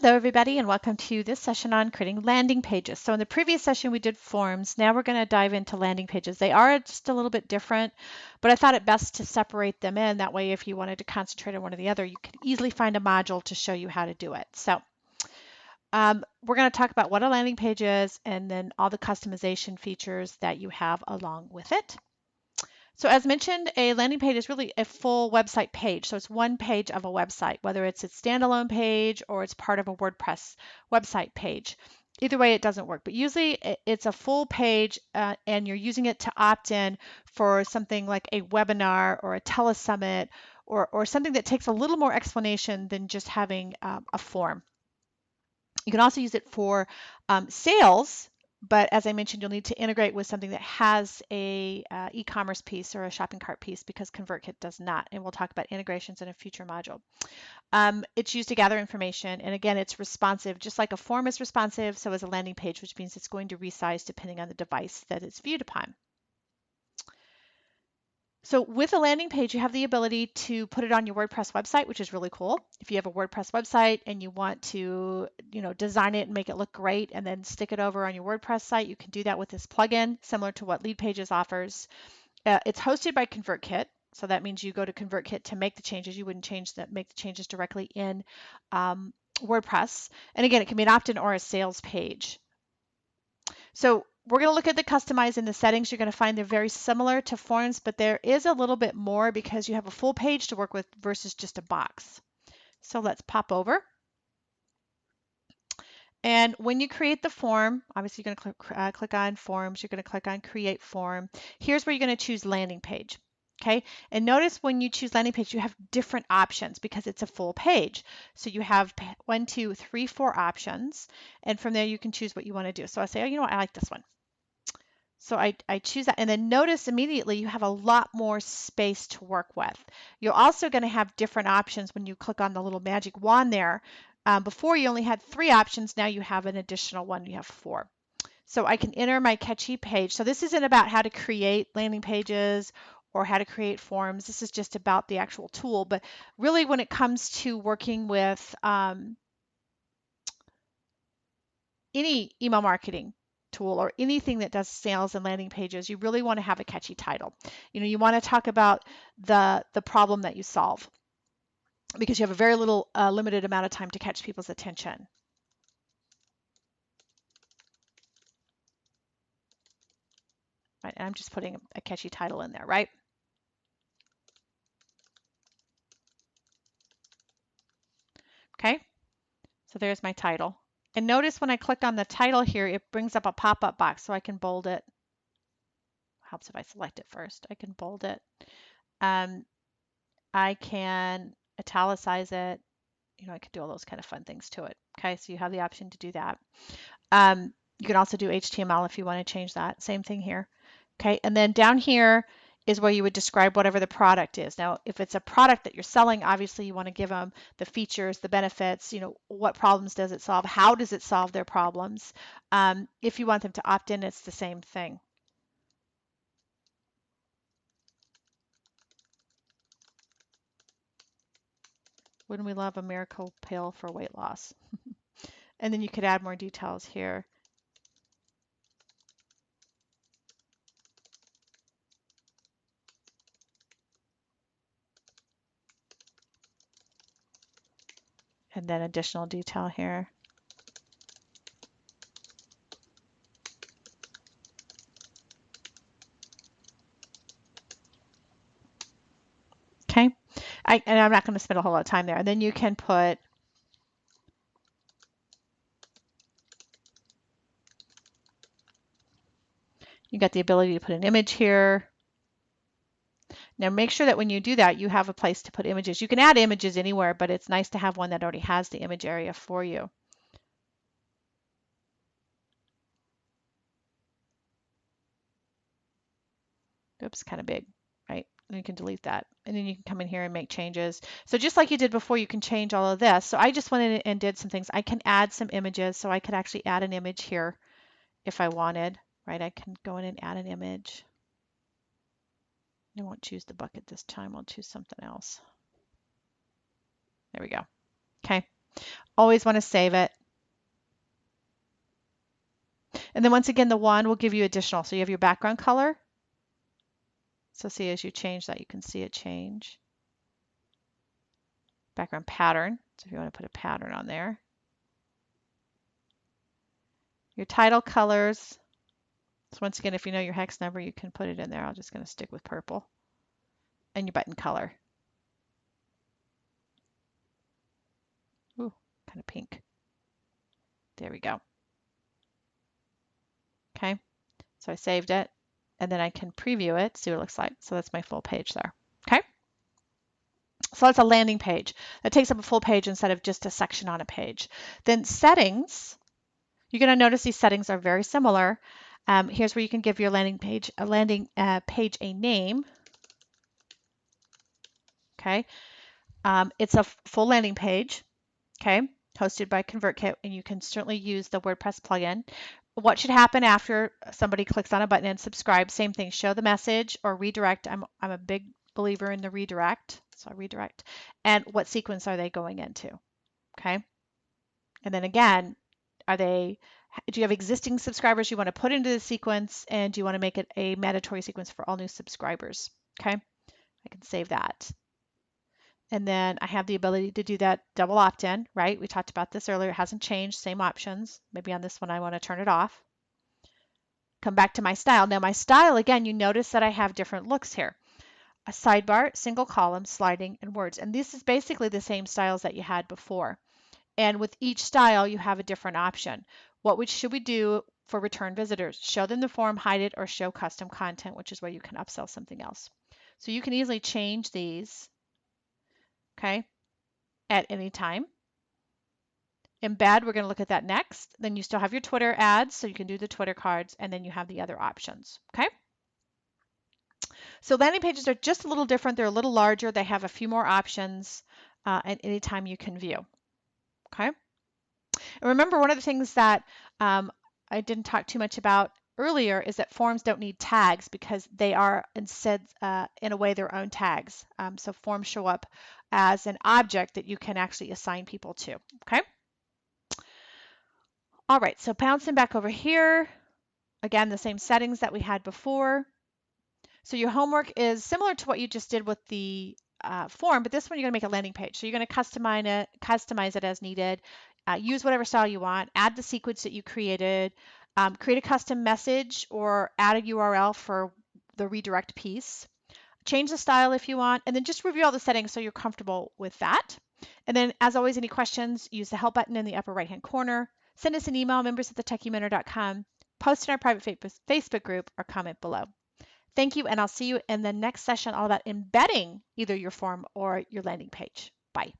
Hello everybody and welcome to this session on creating landing pages. So in the previous session we did forms. Now we're going to dive into landing pages. They are just a little bit different, but I thought it best to separate them in. That way if you wanted to concentrate on one or the other, you could easily find a module to show you how to do it. So we're going to talk about what a landing page is and then all the customization features that you have along with it. So as mentioned, a landing page is really a full website page. So it's one page of a website, whether it's a standalone page or it's part of a WordPress website page. Either way, it doesn't work. But usually it's a full page and you're using it to opt in for something like a webinar or a telesummit or something that takes a little more explanation than just having a form. You can also use it for sales, but as I mentioned, you'll need to integrate with something that has a e-commerce piece or a shopping cart piece because ConvertKit does not. And we'll talk about integrations in a future module. It's used to gather information. And again, it's responsive, just like a form is responsive, so is a landing page, which means it's going to resize depending on the device that it's viewed upon. So with a landing page, you have the ability to put it on your WordPress website, which is really cool. If you have a WordPress website and you want to, design it and make it look great and then stick it over on your WordPress site, you can do that with this plugin, similar to what Leadpages offers. It's hosted by ConvertKit. So that means you go to ConvertKit to make the changes. You wouldn't make the changes directly in WordPress. And again, it can be an opt-in or a sales page. So we're going to look at the customize in the settings. You're going to find they're very similar to forms, but there is a little bit more because you have a full page to work with versus just a box. So let's pop over. And when you create the form, obviously you're going to click on forms. You're going to click on create form. Here's where you're going to choose landing page. Okay, and notice when you choose landing page, you have different options because it's a full page. So you have 1, 2, 3, 4 options, and from there you can choose what you want to do. So I say, oh, you know what, I like this one. So I choose that, and then notice immediately you have a lot more space to work with. You're also going to have different options when you click on the little magic wand there. Before you only had 3 options, now you have an additional one, you have 4. So I can enter my catchy page. So this isn't about how to create landing pages or how to create forms. This is just about the actual tool. But really when it comes to working with any email marketing tool or anything that does sales and landing pages, you really want to have a catchy title. You want to talk about the problem that you solve because you have a very little limited amount of time to catch people's attention. Right, and I'm just putting a catchy title in there, right? Okay, so there's my title. And notice when I click on the title here, it brings up a pop-up box so I can bold it. Helps if I select it first. I can bold it. I can italicize it. I could do all those kind of fun things to it. Okay, so you have the option to do that. You can also do HTML if you want to change that. Same thing here. Okay, and then down here is where you would describe whatever the product is. Now, if it's a product that you're selling, obviously you want to give them the features, the benefits, what problems does it solve? How does it solve their problems? If you want them to opt in, it's the same thing. Wouldn't we love a miracle pill for weight loss? And then you could add more details here. And then additional detail here. Okay, and I'm not going to spend a whole lot of time there. And then you can put you got the ability to put an image here. Now make sure that when you do that, you have a place to put images. You can add images anywhere, but it's nice to have one that already has the image area for you. Oops, kind of big, right? And you can delete that. And then you can come in here and make changes. So just like you did before, you can change all of this. So I just went in and did some things. I can add some images. So I could actually add an image here if I wanted, right? I can go in and add an image. I won't choose the bucket this time. I'll choose something else. There we go. Okay. Always want to save it. And then once again, the wand will give you additional. So you have your background color. So see, as you change that, you can see it change. Background pattern. So if you want to put a pattern on there. Your title colors. So once again, if you know your hex number, you can put it in there. I'm just going to stick with purple. And your button color. Ooh, kind of pink. There we go. Okay, so I saved it, and then I can preview it, see what it looks like. So that's my full page there. Okay, so that's a landing page. That takes up a full page instead of just a section on a page. Then settings, you're going to notice these settings are very similar. Here's where you can give your landing page a name. Okay, it's a full landing page. Okay, hosted by ConvertKit, and you can certainly use the WordPress plugin. What should happen after somebody clicks on a button and subscribes? Same thing, show the message or redirect. I'm a big believer in the redirect, so I redirect. And what sequence are they going into? Okay, and then again, do you have existing subscribers you want to put into the sequence, and do you want to make it a mandatory sequence for all new subscribers? Okay, I can save that. And then I have the ability to do that double opt-in, right? We talked about this earlier. It hasn't changed, same options. Maybe on this one I want to turn it off. Come back to my style. Now my style, again, you notice that I have different looks here. A sidebar, single column, sliding, and words. And this is basically the same styles that you had before. And with each style, you have a different option. Should we do for return visitors? Show them the form, hide it, or show custom content, which is where you can upsell something else. So you can easily change these, okay, at any time. Embed, we're going to look at that next. Then you still have your Twitter ads, so you can do the Twitter cards, and then you have the other options, okay? So landing pages are just a little different. They're a little larger. They have a few more options at any time you can view, okay? And remember, one of the things that I didn't talk too much about earlier is that forms don't need tags because they are instead, in a way, their own tags. So forms show up as an object that you can actually assign people to, okay? All right, so bouncing back over here, again, the same settings that we had before. So your homework is similar to what you just did with the form, but this one you're going to make a landing page. So you're going to customize it as needed, use whatever style you want, add the sequence that you created, create a custom message or add a URL for the redirect piece, change the style if you want, and then just review all the settings so you're comfortable with that. And then, as always, any questions, use the help button in the upper right-hand corner. Send us an email, members@thetechiementor.com, post in our private Facebook group, or comment below. Thank you, and I'll see you in the next session all about embedding either your form or your landing page. Bye.